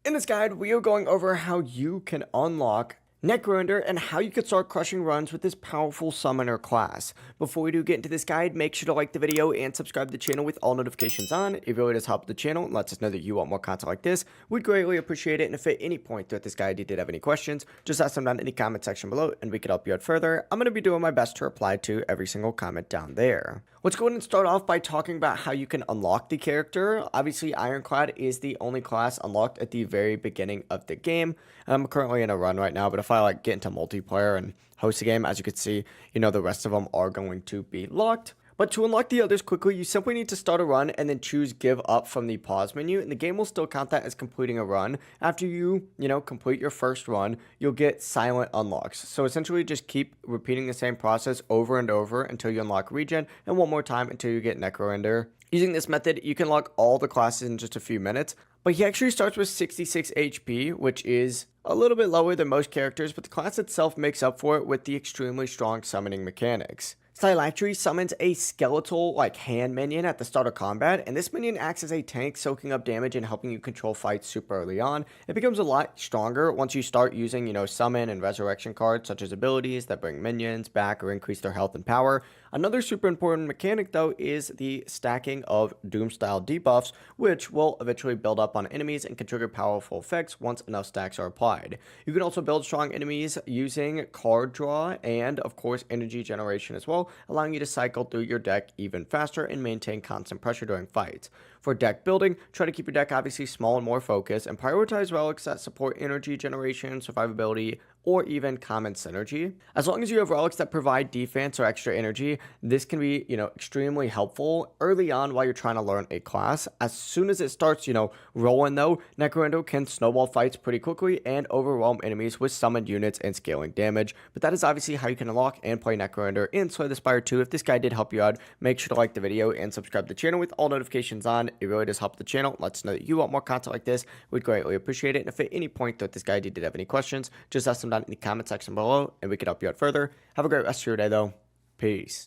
In this guide, we are going over how you can unlock Necrobinder and how you can start crushing runs with this powerful summoner class. Before we do get into this guide, make sure to like the video and subscribe to the channel with all notifications on. It really does help the channel and lets us know that you want more content like this. We'd greatly appreciate it, and if at any point throughout this guide you did have any questions, just ask them down in the comment section below and we can help you out further. I'm going to be doing my best to reply to every single comment down there. Let's go ahead and start off by talking about how you can unlock the character. Obviously, Ironclad is the only class unlocked at the very beginning of the game. I'm currently in a run right now, but if I get into multiplayer and host a game, as you can see, the rest of them are going to be locked. But to unlock the others quickly, you simply need to start a run and then choose give up from the pause menu, and the game will still count that as completing a run. After you complete your first run, you'll get silent unlocks. So essentially just keep repeating the same process over and over until you unlock regen, and one more time until you get Necrobinder. Using this method, you can lock all the classes in just a few minutes, but he actually starts with 66 HP, which is a little bit lower than most characters, but the class itself makes up for it with the extremely strong summoning mechanics. Phylactery summons a skeletal hand minion at the start of combat, and this minion acts as a tank, soaking up damage and helping you control fights super early on. It becomes a lot stronger once you start using summon and resurrection cards such as abilities that bring minions back or increase their health and power. Another super important mechanic though is the stacking of Doom style debuffs, which will eventually build up on enemies and can trigger powerful effects once enough stacks are applied. You can also build strong enemies using card draw and of course energy generation as well, allowing you to cycle through your deck even faster and maintain constant pressure during fights. For deck building, try to keep your deck obviously small and more focused, and prioritize relics that support energy generation, survivability, or even common synergy. As long as you have relics that provide defense or extra energy, this can be, extremely helpful early on while you're trying to learn a class. As soon as it starts, rolling though, Necrobinder can snowball fights pretty quickly and overwhelm enemies with summoned units and scaling damage. But that is obviously how you can unlock and play Necrobinder in Slay the Spire 2. If this guide did help you out, make sure to like the video and subscribe to the channel with all notifications on. It really does help the channel. Let us know that you want more content like this. We'd greatly appreciate it. And if at any point throughout this guide you did have any questions, just ask them down in the comment section below and we can help you out further. Have a great rest of your day though. Peace.